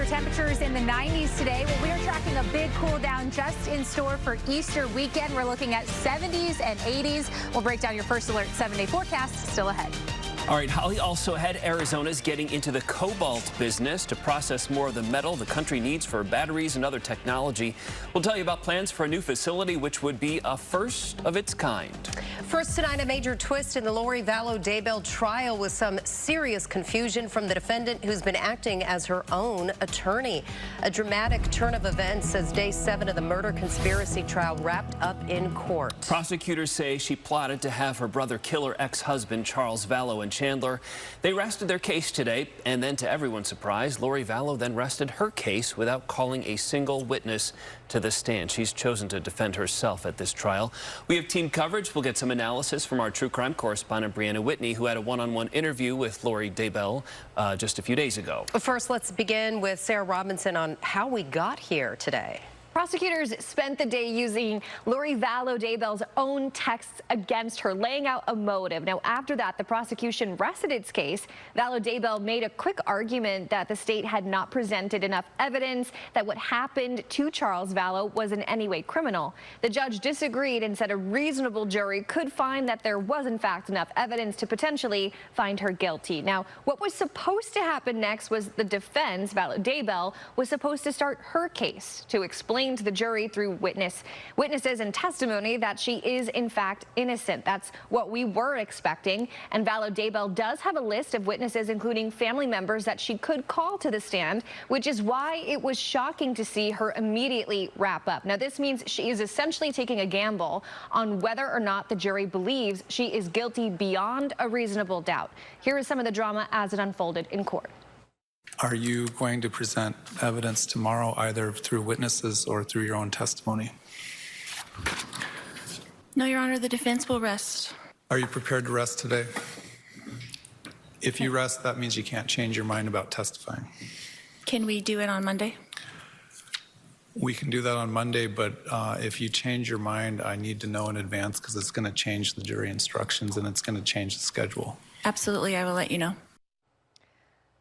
temperatures in the 90s today. Well, we are tracking a big cool down just in store for Easter weekend. We're looking at 70s and 80s. We'll break down your first alert 7-day forecast still ahead. All right, Holly, also ahead, Arizona's getting into the cobalt business to process more of the metal the country needs for batteries and other technology. We'll tell you about plans for a new facility, which would be a first of its kind. First tonight, a major twist in the Lori Vallow trial with some serious confusion from the defendant who's been acting as her own attorney. A dramatic turn of events as day 7 of the murder conspiracy trial wrapped up in court. Prosecutors say she plotted to have her brother kill her ex-husband, Charles Vallow, in Chandler. They rested their case today, and then to everyone's surprise, Lori Vallow then rested her case without calling a single witness to the stand. She's chosen to defend herself at this trial. We have team coverage. We'll get some analysis from our true crime correspondent, Brianna Whitney, who had a one-on-one interview with Lori Vallow just a few days ago. First, let's begin with Sarah Robinson on how we got here today. Prosecutors spent the day using Lori Vallow's own texts against her, laying out a motive. Now, after that, the prosecution rested its case. Vallow made a quick argument that the state had not presented enough evidence that what happened to Charles Vallow was in any way criminal. The judge disagreed and said a reasonable jury could find that there was, in fact, enough evidence to potentially find her guilty. Now, what was supposed to happen next was the defense, Vallow was supposed to start her case to explain to the jury through witnesses and testimony that she is in fact innocent. That's what we were expecting. And Vallow does have a list of witnesses, including family members, that she could call to the stand, which is why it was shocking to see her immediately wrap up. Now, this means she is essentially taking a gamble on whether or not the jury believes she is guilty beyond a reasonable doubt. Here is some of the drama as it unfolded in court. Are you going to present evidence tomorrow, either through witnesses or through your own testimony? No, Your Honor, the defense will rest. Are you prepared to rest today? If you rest, that means you can't change your mind about testifying. Can we do it on Monday? We can do that on Monday, but if you change your mind, I need to know in advance because it's going to change the jury instructions and it's going to change the schedule. Absolutely, I will let you know.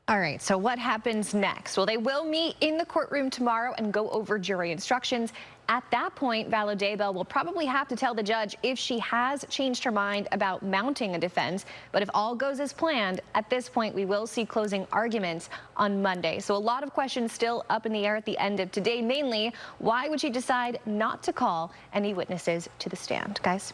All right, so what happens next? Well, they will meet in the courtroom tomorrow and go over jury instructions. At that point, Vallow will probably have to tell the judge if she has changed her mind about mounting a defense. But if all goes as planned, at this point, we will see closing arguments on Monday. So a lot of questions still up in the air at the end of today. Mainly, why would she decide not to call any witnesses to the stand? Guys?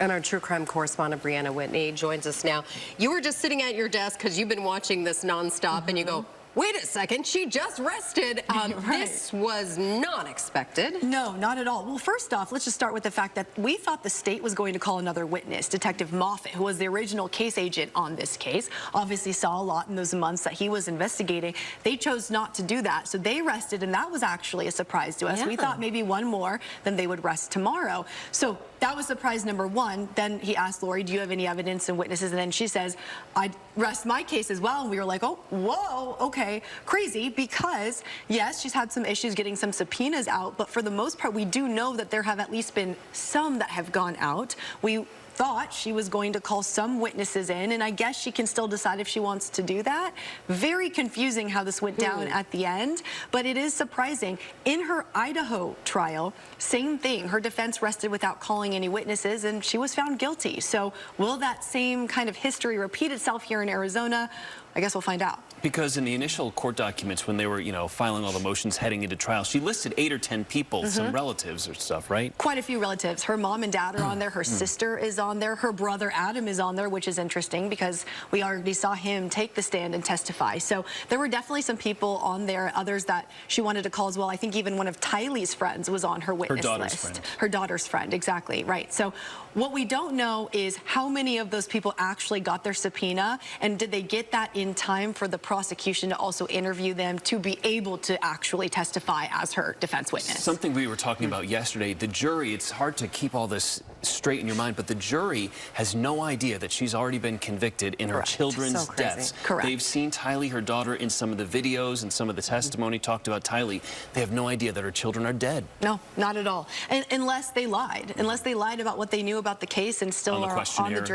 And our true crime correspondent, Brianna Whitney, joins us now. You were just sitting at your desk because you've been watching this nonstop, and you go, wait a second, she just rested. Right. This was not expected. No, not at all. Well, first off, let's just start with the fact that we thought the state was going to call another witness, Detective Moffitt, who was the original case agent on this case. Obviously saw a lot in those months that he was investigating. They chose not to do that, so they rested, and that was actually a surprise to us. Yeah. We thought maybe one more, then they would rest tomorrow. So that was surprise number one. Then he asked Lori, do you have any evidence and witnesses? And then she says, I'd rest my case as well. And we were like, oh, whoa, okay, crazy, because yes, she's had some issues getting some subpoenas out, but for the most part, we do know that there have at least been some that have gone out. We thought she was going to call some witnesses in, and I guess she can still decide if she wants to do that. Very confusing how this went down at the end, but it is surprising. In her Idaho trial, same thing. Her defense rested without calling any witnesses, and she was found guilty. So will that same kind of history repeat itself here in Arizona? I guess we'll find out. Because in the initial court documents, when they were, filing all the motions heading into trial, she listed 8 or 10 people, some relatives or stuff, right? Quite a few relatives. Her mom and dad are on there. Her sister is on there. Her brother Adam is on there, which is interesting because we already saw him take the stand and testify. So there were definitely some people on there, others that she wanted to call as well. I think even one of Tylee's friends was on her witness list. Her daughter's friend, exactly, right. So what we don't know is how many of those people actually got their subpoena, and did they get that in time for the prosecution to also interview them to be able to actually testify as her defense witness. Something we were talking about yesterday, the jury, it's hard to keep all this straight in your mind, but the jury has no idea that she's already been convicted in her children's deaths. Correct. They've seen Tylee, her daughter, in some of the videos and some of the testimony talked about Tylee. They have no idea that her children are dead. No, not at all. And unless they lied. Unless they lied about what they knew about the case and still are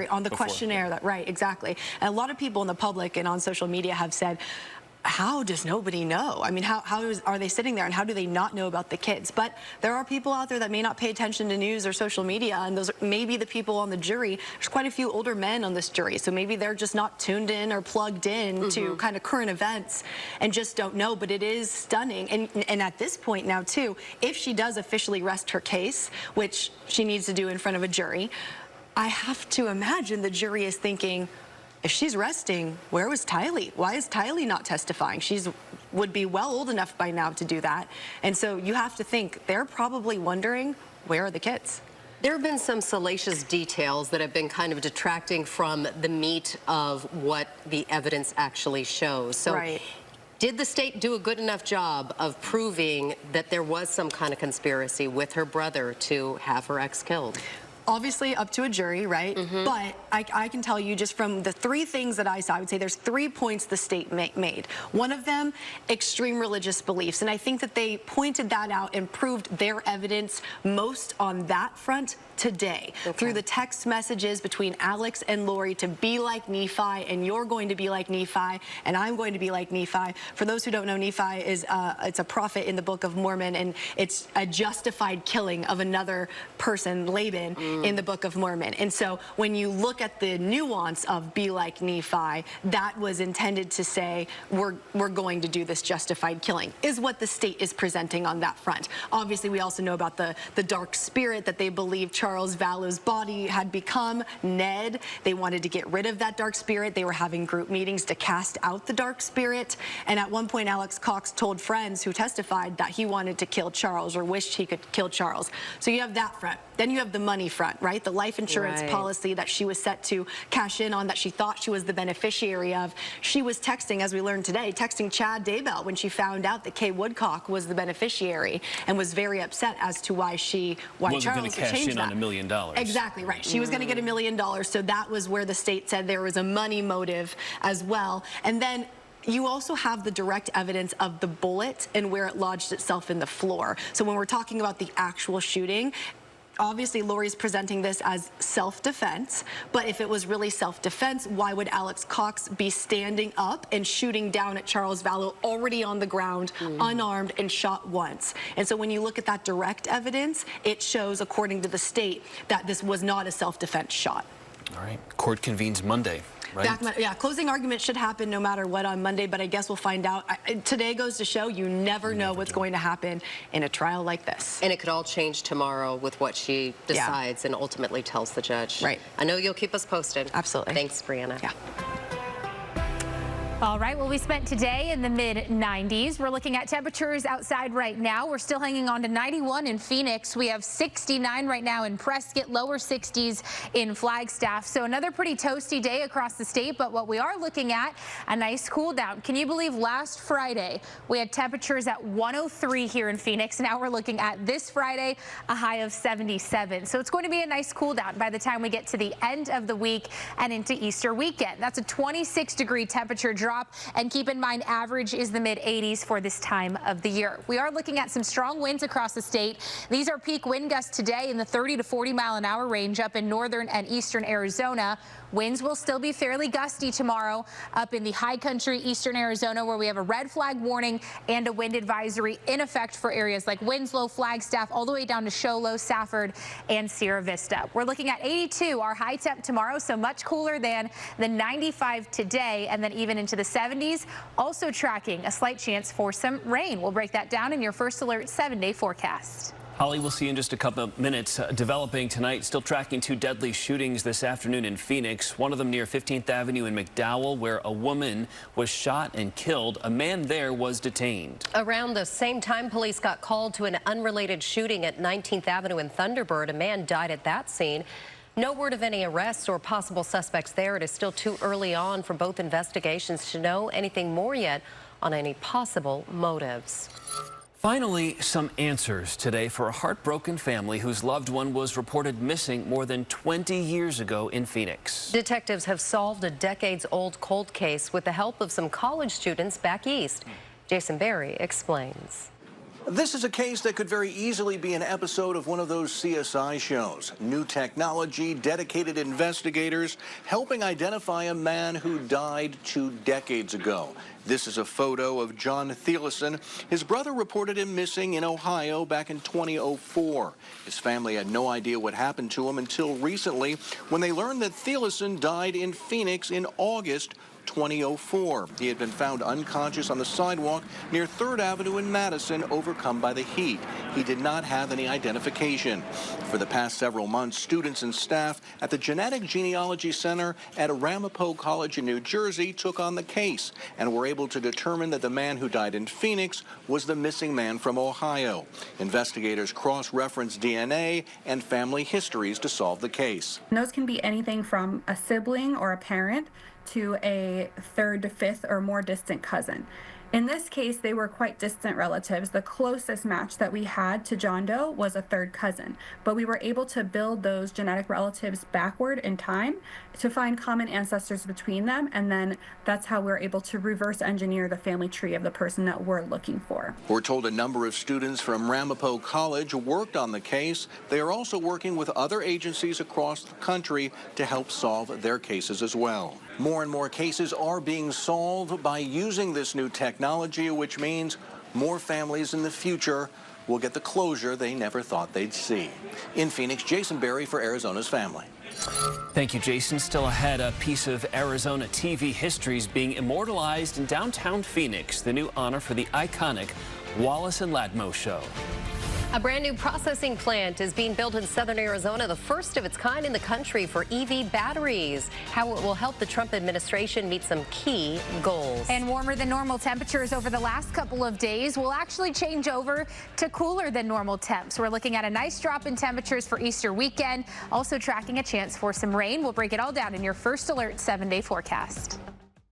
on the questionnaire. That, right, exactly. And a lot of people in the public and on social media have said, how does nobody know? I mean, are they sitting there, and how do they not know about the kids? But there are people out there that may not pay attention to news or social media, and those are maybe the people on the jury. There's quite a few older men on this jury, so maybe they're just not tuned in or plugged in to kind of current events and just don't know. But it is stunning, and at this point now too, if she does officially rest her case, which she needs to do in front of a jury, I have to imagine the jury is thinking, if she's resting, where was Tylee? Why is Tylee not testifying? She's would be well old enough by now to do that. And so you have to think they're probably wondering, where are the kids? There have been some salacious details that have been kind of detracting from the meat of what the evidence actually shows. So Right. Did the state do a good enough job of proving that there was some kind of conspiracy with her brother to have her ex killed? Obviously up to a jury, right? But I can tell you just from the three things that I saw, I would say there's 3 points the state made. One of them, extreme religious beliefs. And I think that they pointed that out and proved their evidence most on that front today. Through the text messages between Alex and Lori to be like Nephi, and you're going to be like Nephi, and I'm going to be like Nephi. For those who don't know, Nephi is it's a prophet in the Book of Mormon, and it's a justified killing of another person, Laban, in the Book of Mormon. And so when you look at the nuance of be like Nephi, that was intended to say we're going to do this justified killing, is what the state is presenting on that front. Obviously, we also know about the dark spirit that they believe Charles Vallow's body had become, Ned. They wanted to get rid of that dark spirit. They were having group meetings to cast out the dark spirit. And at one point, Alex Cox told friends who testified that he wanted to kill Charles, or wished he could kill Charles. So you have that front. Then you have the money front, right? The life insurance policy that she was set to cash in on, that she thought she was the beneficiary of. She was texting, as we learned today, texting Chad Daybell when she found out that Kay Woodcock was the beneficiary, and was very upset as to why Wasn't Charles gonna would cash change in that. on $1 million. Exactly right. She was going to get $1 million, so that was where the state said there was a money motive as well. And then you also have the direct evidence of the bullet and where it lodged itself in the floor. So when we're talking about the actual shooting, obviously Lori's presenting this as self-defense, but if it was really self-defense, why would Alex Cox be standing up and shooting down at Charles Vallow, already on the ground, unarmed, and shot once? And so when you look at that direct evidence, it shows, according to the state, that this was not a self-defense shot. All right. Court convenes Monday. Right? Closing argument should happen no matter what on Monday, but I guess we'll find out. Today goes to show you never know what's going to happen in a trial like this. And it could all change tomorrow with what she decides and ultimately tells the judge. Right. I know you'll keep us posted. Absolutely. Thanks, Brianna. Yeah. All right, well, we spent today in the mid-90s. We're looking at temperatures outside right now. We're still hanging on to 91 in Phoenix. We have 69 right now in Prescott, lower 60s in Flagstaff. So another pretty toasty day across the state, but what we are looking at, a nice cool down. Can you believe last Friday we had temperatures at 103 here in Phoenix? Now we're looking at this Friday, a high of 77. So it's going to be a nice cool down by the time we get to the end of the week and into Easter weekend. That's a 26-degree temperature drop, and keep in mind average is the mid-80s for this time of the year. We are looking at some strong winds across the state. These are peak wind gusts today in the 30 to 40 mile an hour range up in northern and eastern Arizona. Winds will still be fairly gusty tomorrow up in the high country eastern Arizona, where we have a red flag warning and a wind advisory in effect for areas like Winslow, Flagstaff, all the way down to Show Low, Safford, and Sierra Vista. We're looking at 82, our high temp tomorrow, so much cooler than the 95 today, and then even into the 70s. Also tracking a slight chance for some rain. We'll break that down in your First Alert 7-day forecast. Holly, we'll see you in just a couple of minutes. Developing tonight, still tracking 2 deadly shootings this afternoon in Phoenix. One of them near 15th Avenue in McDowell, where a woman was shot and killed. A man there was detained. Around the same time, police got called to an unrelated shooting at 19th Avenue in Thunderbird. A man died at that scene. No word of any arrests or possible suspects there. It is still too early on for both investigations to know anything more yet on any possible motives. Finally, some answers today for a heartbroken family whose loved one was reported missing more than 20 years ago in Phoenix. Detectives have solved a decades-old cold case with the help of some college students back east. Jason Berry explains. This is a case that could very easily be an episode of one of those CSI shows. New technology, dedicated investigators, helping identify a man who died 2 decades ago. This is a photo of John Thieleson. His brother reported him missing in Ohio back in 2004. His family had no idea what happened to him until recently when they learned that Thieleson died in Phoenix in August 2004. He had been found unconscious on the sidewalk near 3rd Avenue in Madison, overcome by the heat. He did not have any identification. For the past several months, students and staff at the Genetic Genealogy Center at Ramapo College in New Jersey took on the case and were able to determine that the man who died in Phoenix was the missing man from Ohio. Investigators cross-referenced DNA and family histories to solve the case. And those can be anything from a sibling or a parent to a 3rd to 5th or more distant cousin. In this case, they were quite distant relatives. The closest match that we had to John Doe was a 3rd cousin, but we were able to build those genetic relatives backward in time to find common ancestors between them, and then that's how we're able to reverse engineer the family tree of the person that we're looking for. We're told a number of students from Ramapo College worked on the case. They are also working with other agencies across the country to help solve their cases as well. More and more cases are being solved by using this new technology, which means more families in the future will get the closure they never thought they'd see. In Phoenix, Jason Berry for Arizona's Family. Thank you, Jason. Still ahead, a piece of Arizona TV history is being immortalized in downtown Phoenix, the new honor for the iconic Wallace and Ladmo show. A brand new processing plant is being built in southern Arizona, the first of its kind in the country for EV batteries. How it will help the Trump administration meet some key goals. And warmer than normal temperatures over the last couple of days will actually change over to cooler than normal temps. We're looking at a nice drop in temperatures for Easter weekend, also tracking a chance for some rain. We'll break it all down in your First Alert 7-day forecast.